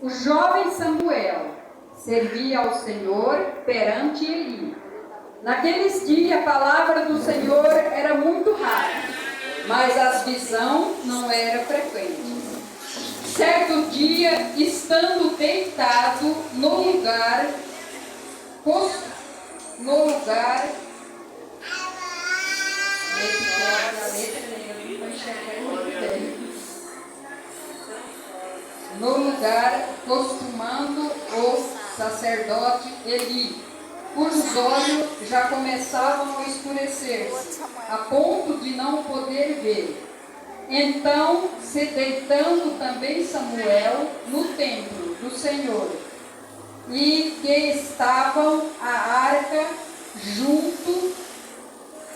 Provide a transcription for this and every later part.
O jovem Samuel servia ao Senhor perante Eli. Naqueles dias a palavra do Senhor era muito rara, mas a visão não era frequente. Certo dia, estando deitado no lugar costumando o sacerdote Eli, cujos olhos já começavam a escurecer-se, a ponto de não poder ver. Então, se deitando também Samuel no templo do Senhor, e que estavam a arca junto,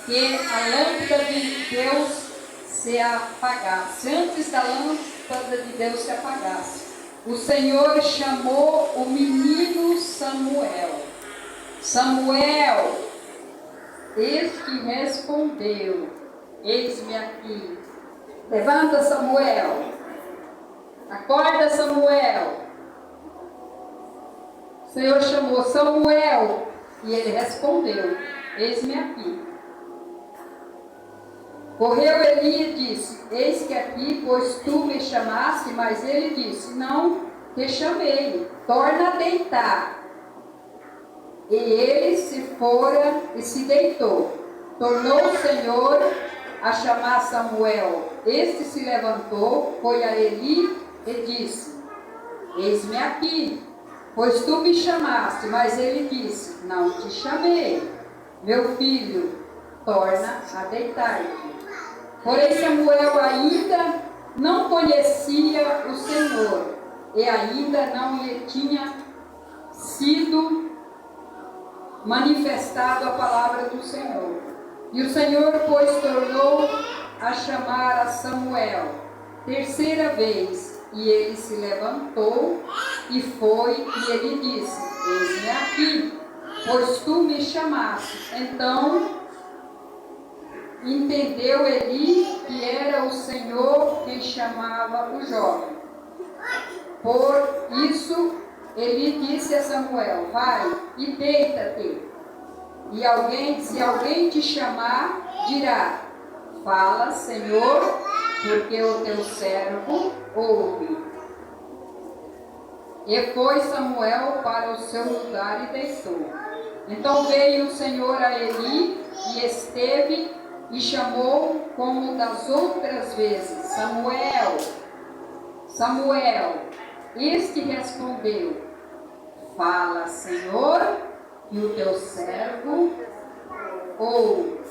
que a lâmpada de Deus se apagasse, antes da lâmpada de Deus se apagasse, o Senhor chamou o menino Samuel. Samuel, este respondeu: eis-me aqui. Levanta, Samuel. Acorda, Samuel. O Senhor chamou Samuel e ele respondeu: eis-me aqui. Correu Eli e disse: eis que aqui, pois tu me chamaste. Mas ele disse: não te chamei, torna a deitar. E ele se fora e se deitou. Tornou o Senhor a chamar Samuel. Este se levantou, foi a Eli e disse: eis-me aqui, pois tu me chamaste. Mas ele disse: não te chamei, meu filho, torna a deitar-te. Porém Samuel ainda não conhecia o Senhor, e ainda não lhe tinha sido manifestado a palavra do Senhor. E o Senhor, pois, tornou a chamar a Samuel terceira vez, e ele se levantou e foi, e ele disse: eis-me aqui, pois tu me chamaste. Então entendeu Eli que era o Senhor quem chamava o jovem. Por isso Eli disse a Samuel: vai e deita-te. E se alguém te chamar, dirá: fala, Senhor, porque o teu servo ouve. E foi Samuel para o seu lugar e deitou. Então veio o Senhor a Eli e esteve e chamou como das outras vezes: Samuel, Samuel. Este respondeu: fala, Senhor, e o teu servo ouve.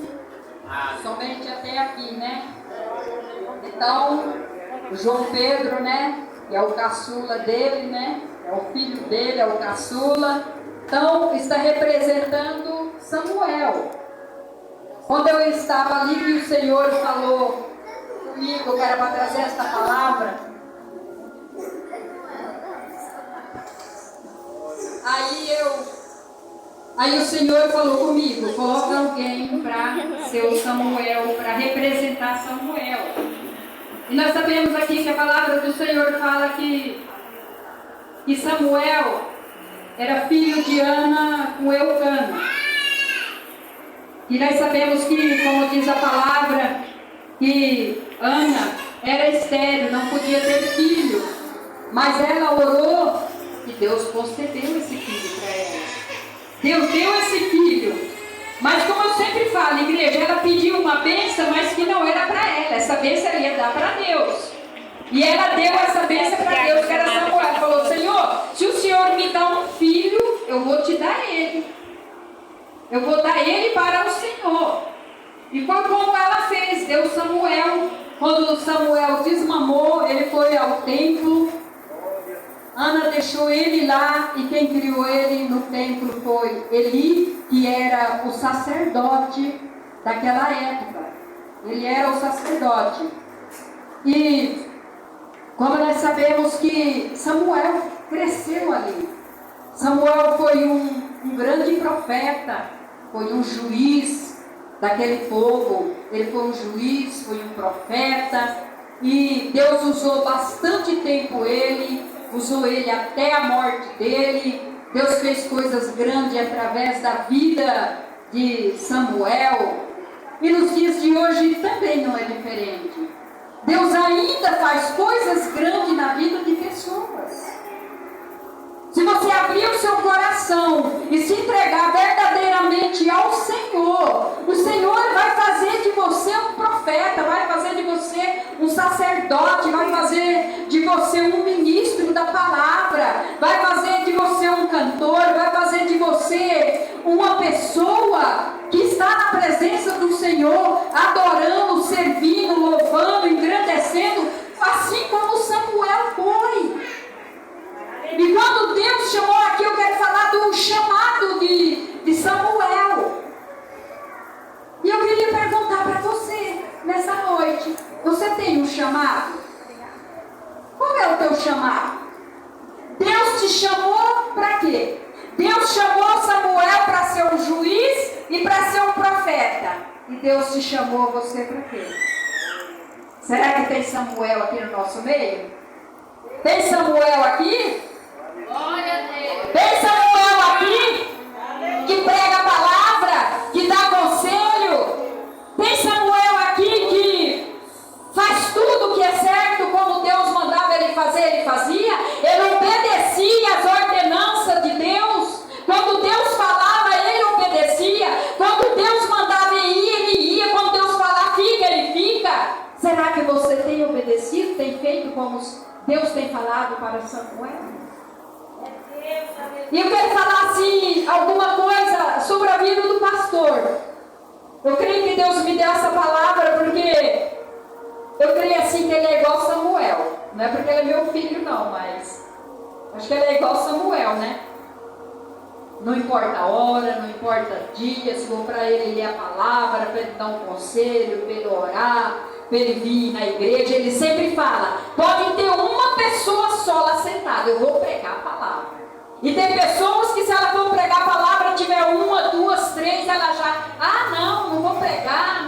Somente até aqui, né? Então, o João Pedro, né? Que é o caçula dele, né? É o filho dele, é o caçula. Então, está representando Samuel. Quando eu estava ali, que o Senhor falou comigo, que era para trazer esta palavra, aí o Senhor falou comigo: coloca alguém para ser o Samuel, para representar Samuel. E nós sabemos aqui que a palavra do Senhor fala que Samuel era filho de Ana com Eucana. E nós sabemos que, como diz a palavra, que Ana era estéril, não podia ter filho. Mas ela orou e Deus concedeu esse filho para ela. Deus deu esse filho. Mas como eu sempre falo, igreja, ela pediu uma bênção, mas que não era para ela. Essa bênção ela ia dar para Deus. E ela deu essa bênção para Deus, que era Samuel. Ela falou: Senhor, se o Senhor me dá um filho, eu vou te dar ele. Eu vou dar ele para o Senhor. E foi como ela fez, deu Samuel. Quando Samuel desmamou, ele foi ao templo. Ana deixou ele lá, e quem criou ele no templo foi Eli, que era o sacerdote daquela época. Ele era o sacerdote. E como nós sabemos que Samuel cresceu ali. Samuel foi um grande profeta. Foi um juiz daquele povo. Ele foi um juiz, foi um profeta. E Deus usou bastante tempo ele. usou ele até a morte dele. Deus fez coisas grandes através da vida de Samuel. E nos dias de hoje também não é diferente. Deus ainda faz coisas grandes na vida de pessoas. Se você abrir o seu coração e se entregar verdadeiramente ao Senhor, o Senhor vai fazer de você um profeta, vai fazer de você um sacerdote, vai fazer de você um ministro da palavra, vai fazer de você um cantor, vai fazer de você uma pessoa que está na presença do Senhor, adorando, servindo, louvando, engrandecendo, assim como Samuel foi. E quando Deus chamou aqui, eu quero falar do chamado de Samuel. E eu queria perguntar para você, nessa noite, você tem um chamado? Qual é o teu chamado? Deus te chamou para quê? Deus chamou Samuel para ser um juiz e para ser um profeta. E Deus te chamou você para quê? Será que tem Samuel aqui no nosso meio? Tem Samuel aqui? Tem Samuel aqui que prega a palavra, que dá conselho. Tem Samuel aqui que faz tudo o que é certo, como Deus mandava ele fazer, ele fazia. Ele obedecia às ordenanças de Deus. Quando Deus falava, ele obedecia. Quando Deus mandava ir, ele ia. Quando Deus falava, fica, ele fica. Será que você tem obedecido, tem feito como Deus tem falado para Samuel? E eu quero falar assim, alguma coisa sobre a vida do pastor. Eu creio que Deus me deu essa palavra porque eu creio assim que ele é igual Samuel. Não é porque ele é meu filho não, mas acho que ele é igual Samuel, né? Não importa a hora, não importa o dia, se for para ele ler a palavra, para ele dar um conselho, para ele orar, para ele vir na igreja, ele sempre fala, pode ter uma pessoa só lá sentada, eu vou pregar a palavra. E tem pessoas que se ela for pregar a palavra, tiver uma, duas, três, ela já, não vou pregar,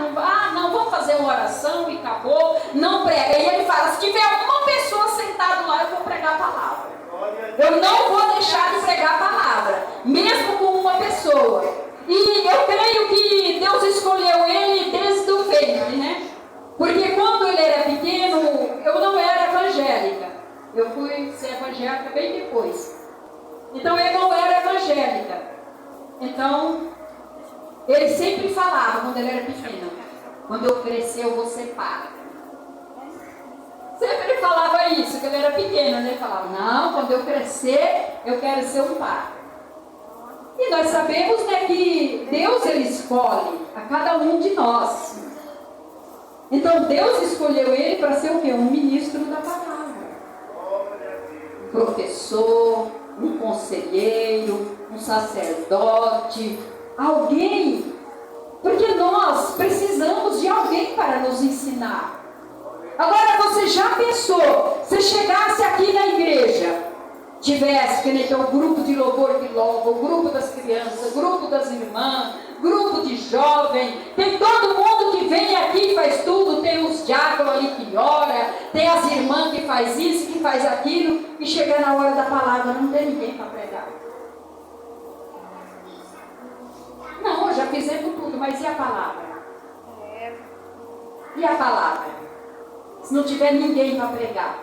não vou fazer uma oração e acabou, não prega. E ele fala, se tiver uma pessoa sentada lá, eu vou pregar a palavra. Eu não vou deixar de pregar a palavra, mesmo com uma pessoa. E eu creio que Deus escolheu ele desde o ventre, né? Porque quando ele era pequeno, eu não era evangélica. Eu fui ser evangélica bem depois. Então eu não era evangélica. Então, ele sempre falava quando ele era pequeno, quando eu crescer eu vou ser padre. Sempre ele falava isso, quando ele era pequeno, né? Ele falava, não, quando eu crescer eu quero ser um padre. E nós sabemos, né, que Deus ele escolhe a cada um de nós. Então Deus escolheu ele para ser o quê? Um ministro da palavra. Um professor, um conselheiro, um sacerdote, alguém, porque nós precisamos de alguém para nos ensinar. Agora você já pensou, se chegasse aqui na igreja, tivesse que nem tem o grupo de louvor que louva, o grupo das crianças, o grupo das irmãs, grupo de jovem, tem todo mundo que vem aqui e faz tudo, tem os diáconos ali que ora, tem as irmãs que faz isso, que faz aquilo, e chega na hora da palavra, não tem ninguém para pregar. Não, já fizemos tudo, mas e a palavra? E a palavra? Se não tiver ninguém para pregar,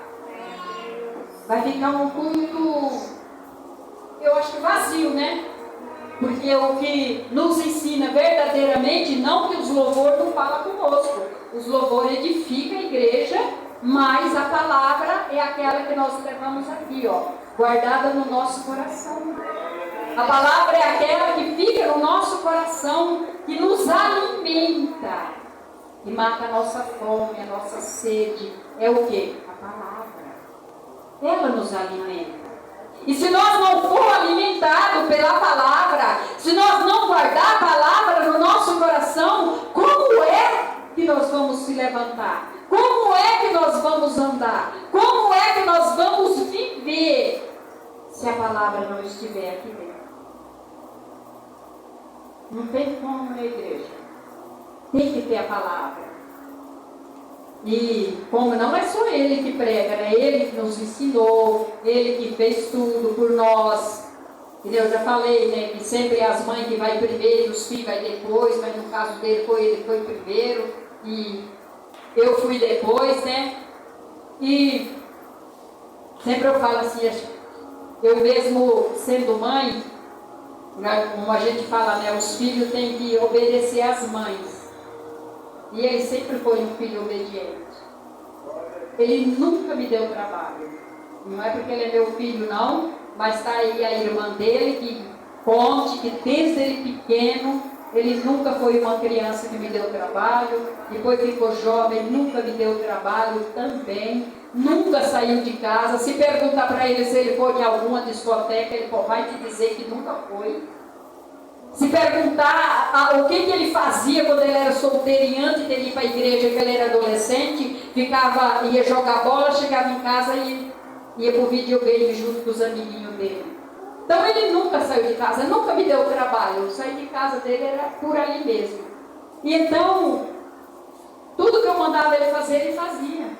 vai ficar um culto, eu acho que vazio, né? Porque o que nos ensina verdadeiramente, não que os louvores não falam conosco, os louvores edificam a igreja, mas a palavra é aquela que nós levamos aqui, ó, guardada no nosso coração. A palavra é aquela que fica no nosso coração, que nos alimenta, que mata a nossa fome, a nossa sede. É o quê? A palavra. Ela nos alimenta. E se nós não for alimentados pela palavra, se nós não guardar a palavra no nosso coração, como é que nós vamos se levantar? Como é que nós vamos andar? Como é que nós vamos viver se a palavra não estiver aqui dentro? Não tem como na igreja. Tem que ter a palavra. E como não é só ele que prega, né? Ele que nos ensinou, ele que fez tudo por nós. Eu já falei, né, que sempre as mães que vai primeiro, os filhos vai depois, mas no caso dele ele foi primeiro e eu fui depois, né? E sempre eu falo assim, eu mesmo sendo mãe, como a gente fala, né, os filhos têm que obedecer às mães. E ele sempre foi um filho obediente. Ele nunca me deu trabalho. Não é porque ele é meu filho, não, mas está aí a irmã dele que conte que desde ele pequeno, ele nunca foi uma criança que me deu trabalho. Depois que ficou jovem, nunca me deu trabalho também. Nunca saiu de casa. Se perguntar para ele se ele foi em alguma discoteca, ele vai te dizer que nunca foi. Se perguntar o que ele fazia quando ele era solteiro e antes de ir para a igreja, que ele era adolescente, ia jogar bola, chegava em casa e ia para o videogame junto com os amiguinhos dele. Então ele nunca saiu de casa, nunca me deu trabalho. Eu saí de casa dele era por ali mesmo. E então, tudo que eu mandava ele fazer, ele fazia.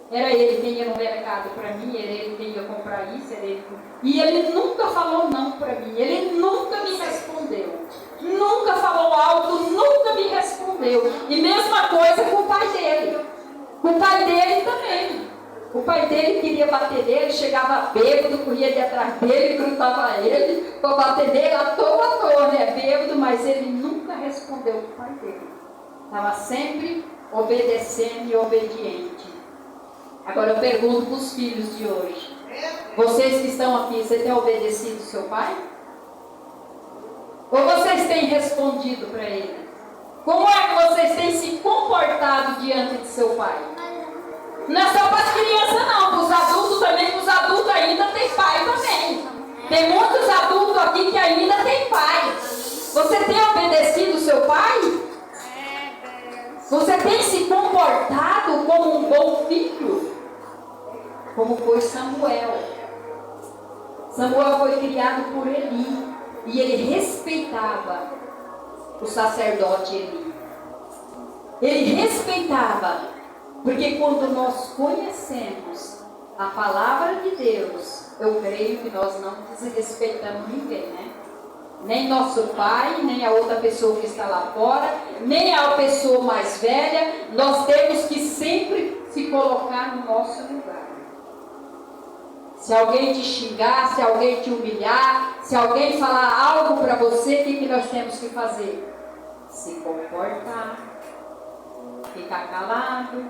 Era ele quem ia no mercado para mim, era ele quem ia comprar isso, era ele. E ele nunca falou não para mim, ele nunca me respondeu. Nunca falou alto, nunca me respondeu. E mesma coisa com o pai dele. Com o pai dele também. O pai dele queria bater nele, chegava bêbado, corria de atrás dele, grudava ele, para bater nele à toa, né? Bêbado, mas ele nunca respondeu para o pai dele. Estava sempre obedecendo e obediente. Agora eu pergunto para os filhos de hoje. Vocês que estão aqui, você tem obedecido seu pai? Ou vocês têm respondido para ele? Como é que vocês têm se comportado diante de seu pai? Não é só para as crianças não, para os adultos também, para os adultos ainda tem pai também. Tem muitos adultos aqui que ainda tem pai. Você tem obedecido seu pai? Você tem se comportado como um bom filho? Como foi Samuel. Samuel foi criado por Eli. E ele respeitava o sacerdote Eli. Ele respeitava. Porque quando nós conhecemos a palavra de Deus, eu creio que nós não desrespeitamos ninguém, né? Nem nosso pai, nem a outra pessoa que está lá fora, nem a pessoa mais velha. Nós temos que sempre se colocar no nosso lugar. Se alguém te xingar, se alguém te humilhar, se alguém falar algo para você, o que nós temos que fazer? Se comportar, ficar calado,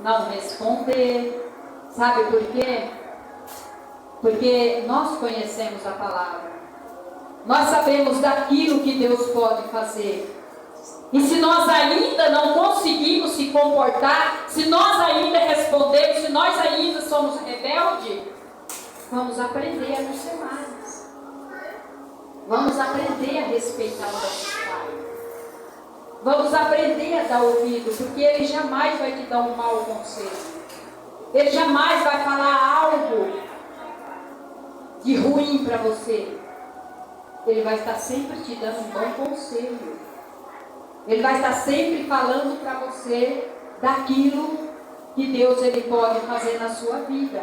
não responder. Sabe por quê? Porque nós conhecemos a palavra. Nós sabemos daquilo que Deus pode fazer. E se nós ainda não conseguimos se comportar, se nós ainda respondemos, se nós ainda somos rebeldes, vamos aprender a não ser mais. Vamos aprender a respeitar o nosso pai. Vamos aprender a dar ouvido, porque ele jamais vai te dar um mau conselho. Ele jamais vai falar algo de ruim para você. Ele vai estar sempre te dando um bom conselho. Ele vai estar sempre falando para você daquilo que Deus ele pode fazer na sua vida.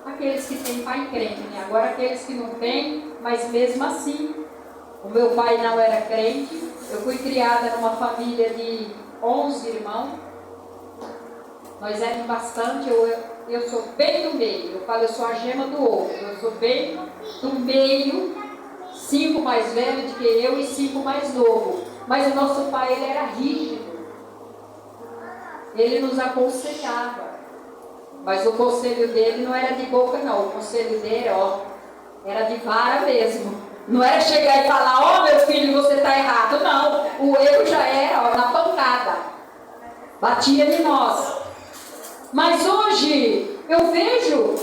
Aqueles que têm pai crente, né? Agora aqueles que não têm, mas mesmo assim, o meu pai não era crente. Eu fui criada numa família de 11 irmãos. Nós éramos bastante, eu sou bem do meio. Eu falo, eu sou a gema do ovo. Eu sou bem do meio. 5 mais velhos do que eu e 5 mais novos. Mas o nosso pai, ele era rígido. Ele nos aconselhava. Mas o conselho dele não era de boca, não. O conselho dele, era de vara mesmo. Não era chegar e falar, meu filho, você está errado. Não, o erro já era, na pancada. Batia em nós. Mas hoje, eu vejo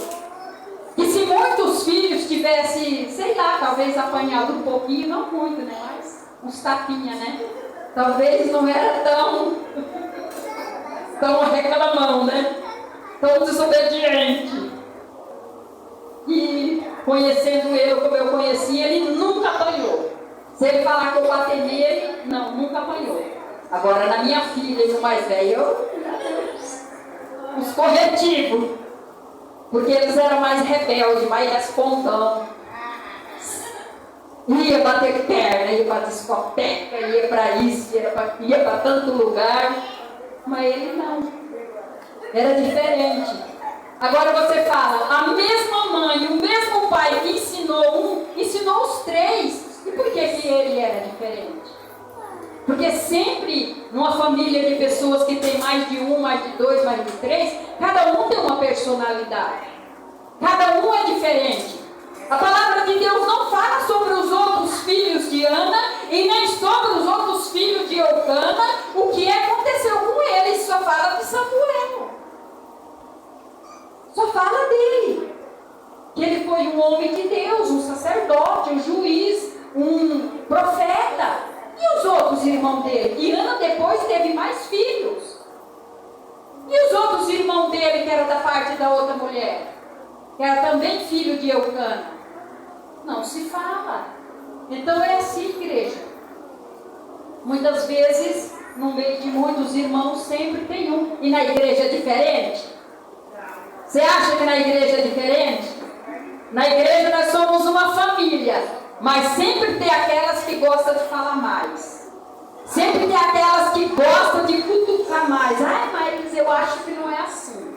que se muitos filhos tivessem, sei lá, talvez apanhado um pouquinho, não muito, né? Mas uns tapinha, né? Talvez não era tão reclamão, né? Tão desobediente. E conhecendo ele como eu conheci, ele nunca apanhou. Se ele falar que eu bati nele, não, nunca apanhou. Agora na minha filha e no mais velho, os corretivos, porque eles eram mais rebeldes, mais respondão. Ia bater perna, ia para discoteca, ia para isso, ia para tanto lugar, mas ele não, era diferente. Agora você fala, a mesma mãe, o mesmo pai que ensinou ensinou os três. E por que ele era diferente? Porque sempre, numa família de pessoas que tem mais de um, mais de dois, mais de três, cada um tem uma personalidade. Cada um é diferente. A palavra de Deus não fala sobre os outros filhos de Ana e nem sobre os outros filhos de Eucana, o que aconteceu com eles, só fala de Samuel. Só fala dele. Que ele foi um homem de Deus, um sacerdote, um juiz, um profeta. E os outros irmãos dele? E Ana depois teve mais filhos. E os outros irmãos dele, que eram da parte da outra mulher? Que era também filho de Eucana? Não se fala. Então é assim, igreja. Muitas vezes, no meio de muitos irmãos, sempre tem um. E na igreja é diferente? Você acha que na igreja é diferente? Na igreja nós somos uma família, mas sempre tem aquelas que gostam de falar mais. Sempre tem aquelas que gostam de cutucar mais. Ah, mas eu acho que não é assim.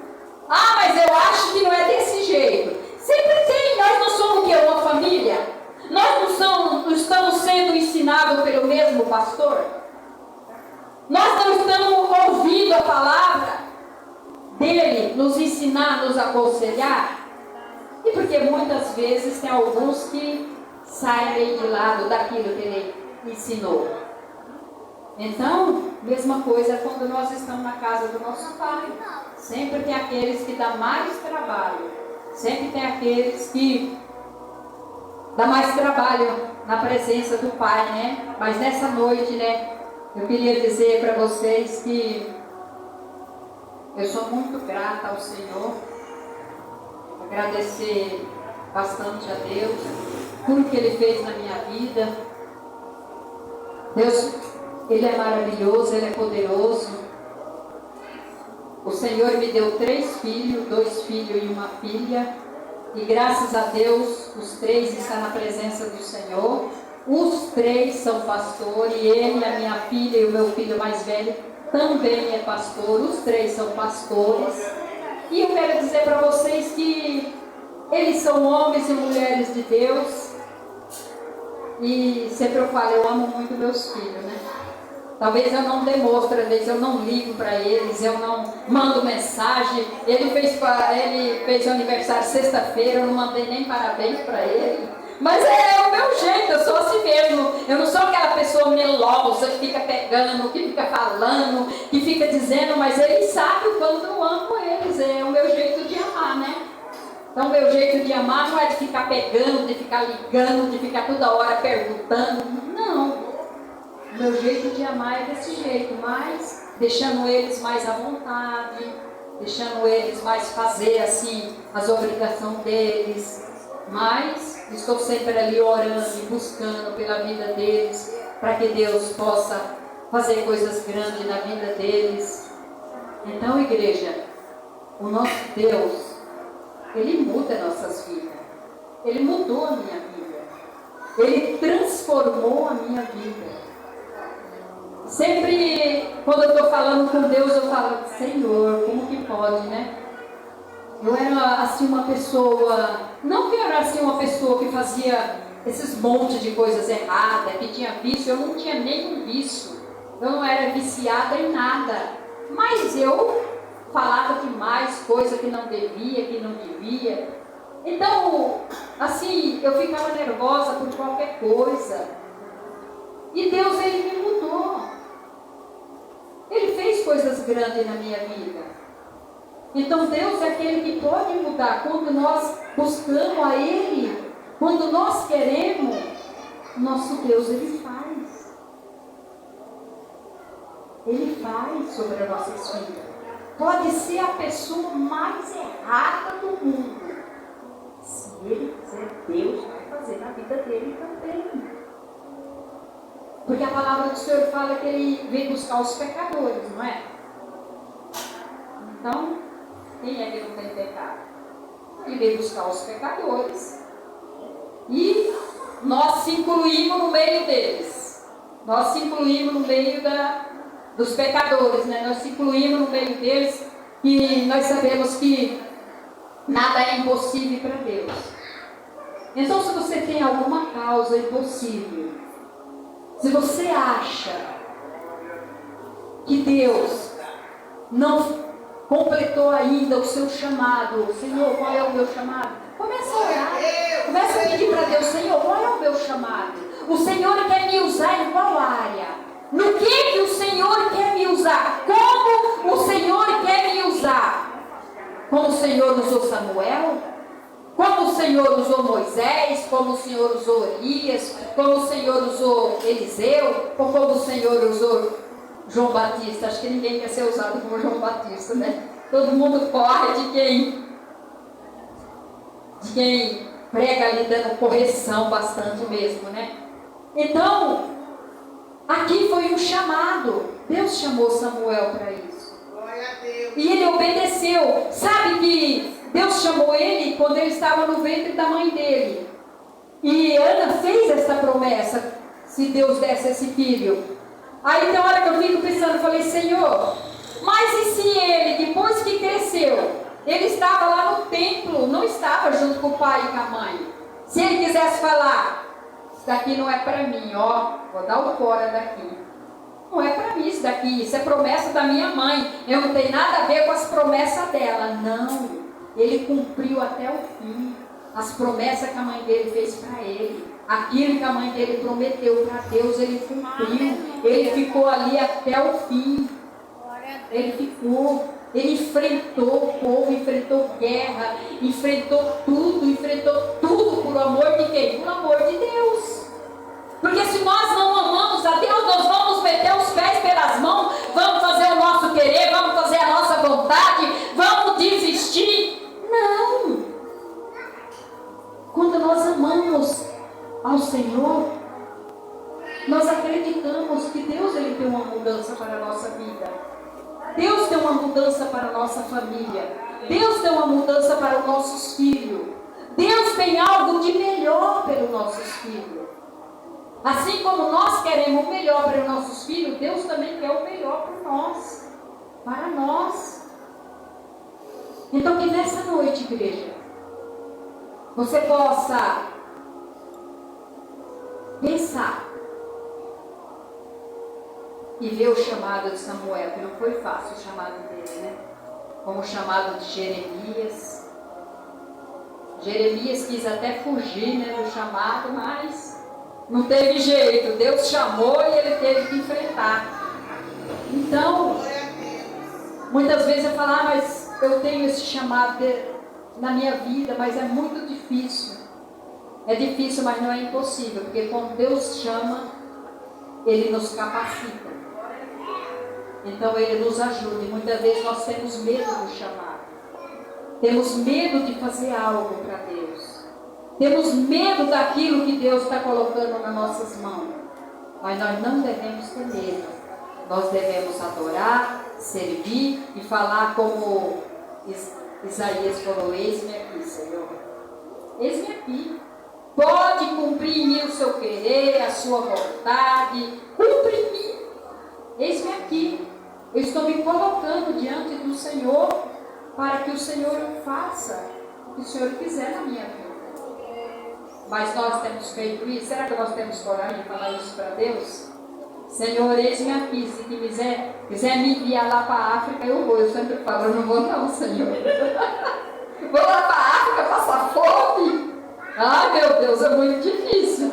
Ah, mas eu acho que não é desse jeito. Sempre tem. Nós não somos o quê? Uma família? Nós não estamos sendo ensinados pelo mesmo pastor? Nós não estamos ouvindo a palavra dele nos ensinar, nos aconselhar? E porque muitas vezes tem alguns que saem meio de lado daquilo que ele ensinou. Então, mesma coisa quando nós estamos na casa do nosso Pai. Sempre tem aqueles que dão mais trabalho. Sempre tem aqueles que dão mais trabalho na presença do Pai, né? Mas nessa noite, né, eu queria dizer para vocês que eu sou muito grata ao Senhor. Agradecer bastante a Deus, tudo que Ele fez na minha vida. Deus, Ele é maravilhoso, Ele é poderoso. O Senhor me deu 3 filhos, 2 filhos e uma filha. E graças a Deus, os 3 estão na presença do Senhor. Os 3 são pastores, e ele, a minha filha e o meu filho mais velho também é pastor. Os 3 são pastores. E eu quero dizer para vocês que eles são homens e mulheres de Deus. E sempre eu falo, eu amo muito meus filhos, né? Talvez eu não demonstre, às vezes eu não ligo para eles, eu não mando mensagem. Ele fez o aniversário sexta-feira, eu não mandei nem parabéns para ele. Mas é o meu jeito, eu sou assim mesmo. Eu não sou aquela pessoa melosa que fica pegando, que fica falando, que fica dizendo, mas ele sabe o quanto eu amo eles. É o meu jeito de amar, né? Então, o meu jeito de amar não é de ficar pegando, de ficar ligando, de ficar toda hora perguntando. Não. O meu jeito de amar é desse jeito, mas deixando eles mais à vontade, deixando eles mais fazer assim as obrigações deles. Mas estou sempre ali orando e buscando pela vida deles, para que Deus possa fazer coisas grandes na vida deles. Então, igreja, o nosso Deus, Ele muda nossas vidas. Ele mudou a minha vida. Ele transformou a minha vida. Sempre, quando eu estou falando com Deus, eu falo, Senhor, como que pode, né? Eu era assim uma pessoa, não que eu era assim uma pessoa que fazia esses montes de coisas erradas, que tinha vício, eu não tinha nenhum vício. Eu não era viciada em nada. Mas eu falava demais, coisa que não devia, que não devia. Então, assim, eu ficava nervosa por qualquer coisa. E Deus, Ele me mudou. Ele fez coisas grandes na minha vida. Então Deus é aquele que pode mudar quando nós buscamos a Ele, quando nós queremos. Nosso Deus, Ele faz. Ele faz sobre as nossas vidas. Pode ser a pessoa mais errada do mundo. Se Ele quiser, Deus vai fazer na vida dele também. Porque a palavra do Senhor fala que Ele vem buscar os pecadores, não é? Então, Quem é que não tem pecado? Ele veio buscar os pecadores. E nós se incluímos no meio deles. Nós se incluímos no meio dos pecadores, né? Nós se incluímos no meio deles e nós sabemos que nada é impossível para Deus. Então, se você tem alguma causa impossível, se você acha que Deus não completou ainda o seu chamado, Senhor, qual é o meu chamado? Começa a orar, começa a pedir para Deus, Senhor, qual é o meu chamado? O Senhor quer me usar em qual área? No que o Senhor quer me usar? Como o Senhor quer me usar? Como o Senhor usou Samuel? Como o Senhor usou Moisés? Como o Senhor usou Elias? Como o Senhor usou Eliseu? Ou como o Senhor usou João Batista? Acho que ninguém quer ser usado como João Batista, né? Todo mundo corre de quem prega ali dando correção bastante mesmo, né? Então, aqui foi um chamado. Deus chamou Samuel para isso. Glória a Deus. E ele obedeceu. Sabe que Deus chamou ele quando ele estava no ventre da mãe dele. E Ana fez essa promessa, se Deus desse esse filho. Aí tem hora que eu fico pensando, falei, Senhor, mas e se ele, depois que cresceu, ele estava lá no templo, não estava junto com o pai e com a mãe. Se ele quisesse falar, isso daqui não é para mim, ó, vou dar o fora daqui. Não é para mim isso daqui, isso é promessa da minha mãe. Eu não tenho nada a ver com as promessas dela. Não, ele cumpriu até o fim as promessas que a mãe dele fez para ele. Aquilo que a mãe dele prometeu para Deus, ele cumpriu. Ele ficou ali até o fim. Ele ficou. Ele enfrentou o povo, enfrentou guerra, enfrentou tudo por amor de quem? Por amor de Deus. Porque se nós não amamos a Deus, nós vamos meter os pés pelas mãos, vamos fazer o nosso querer, vamos fazer a nossa vontade, vamos desistir. Não. Quando nós amamos ao Senhor, nós acreditamos que Deus ele tem uma mudança para a nossa vida. Deus tem uma mudança para a nossa família. Deus tem uma mudança para os nossos filhos. Deus tem algo de melhor para os nossos filhos. Assim como nós queremos o melhor para os nossos filhos, Deus também quer o melhor para nós. Para nós. Então que nessa noite, igreja, você possa pensar e ver o chamado de Samuel, que não foi fácil o chamado dele, né? Como o chamado de Jeremias. Jeremias quis até fugir, né, do chamado, mas não teve jeito. Deus chamou e ele teve que enfrentar. Então, muitas vezes eu falo, mas eu tenho esse chamado na minha vida, mas é muito difícil. É difícil, mas não é impossível, porque quando Deus chama, Ele nos capacita. Então Ele nos ajuda. E muitas vezes nós temos medo do chamado. Temos medo de fazer algo para Deus. Temos medo daquilo que Deus está colocando nas nossas mãos. Mas nós não devemos ter medo. Nós devemos adorar, servir e falar como Isaías falou, eis-me aqui, Senhor. Eis-me aqui. Pode cumprir em mim o seu querer, a sua vontade. Cumpre em mim. Eis-me aqui. Eu estou me colocando diante do Senhor para que o Senhor faça o que o Senhor quiser na minha vida. Mas nós temos feito isso? Será que nós temos coragem de falar isso para Deus? Senhor, eis-me aqui. Se quiser me enviar lá para a África, eu vou. Eu sempre falo, eu não vou não, Senhor. Vou lá para a África passar fome? Ai, meu Deus, é muito difícil.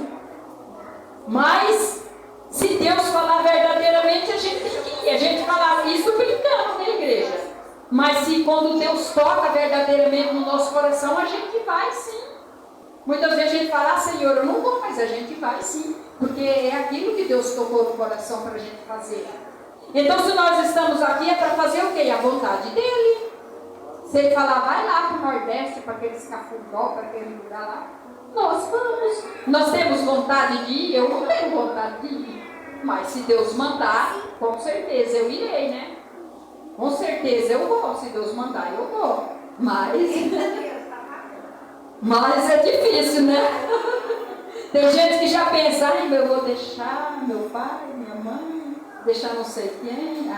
Mas, se Deus falar verdadeiramente, a gente tem que ir. A gente fala isso brincando na igreja. Mas se quando Deus toca verdadeiramente no nosso coração, a gente vai sim. Muitas vezes a gente fala, Senhor, eu não vou, mas a gente vai sim. Porque é aquilo que Deus tocou no coração para a gente fazer. Então, se nós estamos aqui, é para fazer o quê? A vontade dEle. Se Ele falar, vai lá para o Nordeste, para aqueles cafundó, para aquele lugar lá, nós vamos. Nós temos vontade de ir? Eu não tenho vontade de ir. Mas se Deus mandar, com certeza eu irei, né? Com certeza eu vou, se Deus mandar eu vou. Mas é difícil, né? Tem gente que já pensa, eu vou deixar meu pai, minha mãe, deixar não sei quem.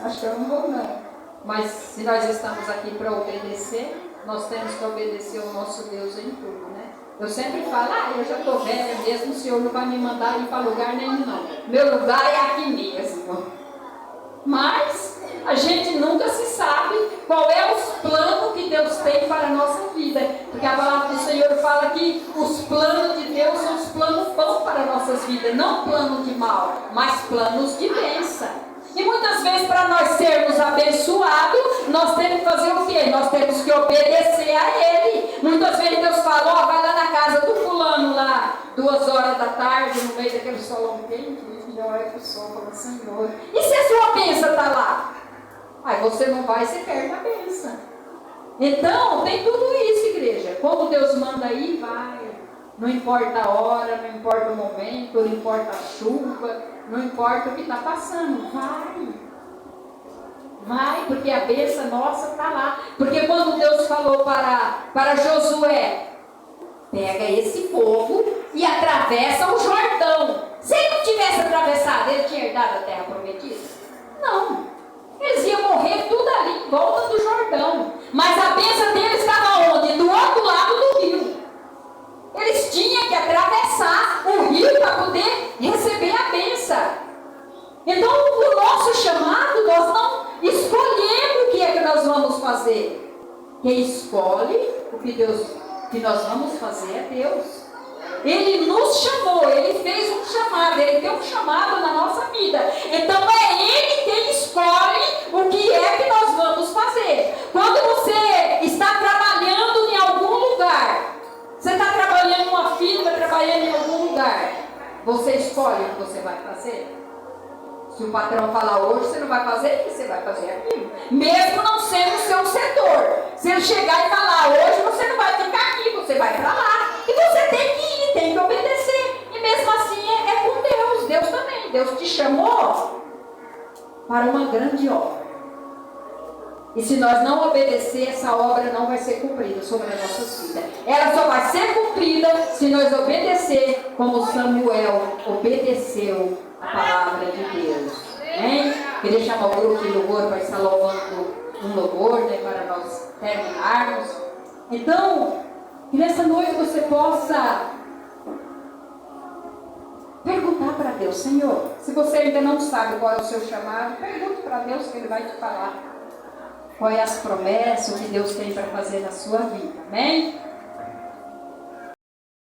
Acho que eu não vou não. Mas se nós estamos aqui para obedecer, nós temos que obedecer o nosso Deus em tudo, né? Eu sempre falo, eu já estou velha mesmo, o Senhor não vai me mandar ir para lugar nenhum não. Meu lugar é aqui mesmo. Mas a gente nunca se sabe qual é os planos que Deus tem para a nossa vida. Porque a palavra do Senhor fala que os planos de Deus são os planos bons para as nossas vidas. Não planos de mal, mas planos de bênção. E muitas vezes para nós sermos abençoados, nós temos que fazer o quê? Nós temos que obedecer a Ele. Muitas vezes Deus fala, vai lá na casa do fulano lá, 2 horas da tarde, no meio daquele solão quente, e olha para o sol e fala, Senhor, e se a sua bênção está lá? Aí você não vai, você perde a bênção. Então, tem tudo isso, igreja. Quando Deus manda ir, vai. Não importa a hora, não importa o momento, não importa a chuva, não importa o que está passando, vai, porque a bênção nossa está lá. Porque quando Deus falou para Josué, pega esse povo e atravessa o Jordão. Se ele não tivesse atravessado, ele tinha herdado a terra prometida? Não, eles iam morrer tudo ali em volta do Jordão. Mas a bênção deles estava onde? Do outro lado do rio. Eles tinham que atravessar o rio para poder receber a bênção. Então, o nosso chamado, nós não escolhemos o que é que nós vamos fazer. Quem escolhe o que nós vamos fazer é Deus. Ele nos chamou, Ele fez um chamado, Ele tem um chamado na nossa vida. Então, é Ele quem escolhe o que é que nós vamos fazer. Quando você está trabalhando em algum lugar, você está trabalhando numa firma, trabalhando em algum lugar, você escolhe o que você vai fazer? Se o patrão falar hoje, você não vai fazer isso, você vai fazer aquilo. Mesmo não sendo o seu setor. Se ele chegar e falar hoje, você não vai ficar aqui, você vai para lá. E você tem que ir, tem que obedecer. E mesmo assim é com Deus. Deus também. Deus te chamou para uma grande obra. E se nós não obedecer, essa obra não vai ser cumprida sobre as nossas vidas. Ela só vai ser cumprida se nós obedecer como Samuel obedeceu a palavra de Deus. Queria chamar o grupo de louvor para estar louvando um louvor, para nós terminarmos. Então, que nessa noite você possa perguntar para Deus, Senhor, se você ainda não sabe qual é o seu chamado, pergunte para Deus que Ele vai te falar. Qual é as promessas, o que Deus tem para fazer na sua vida. Amém?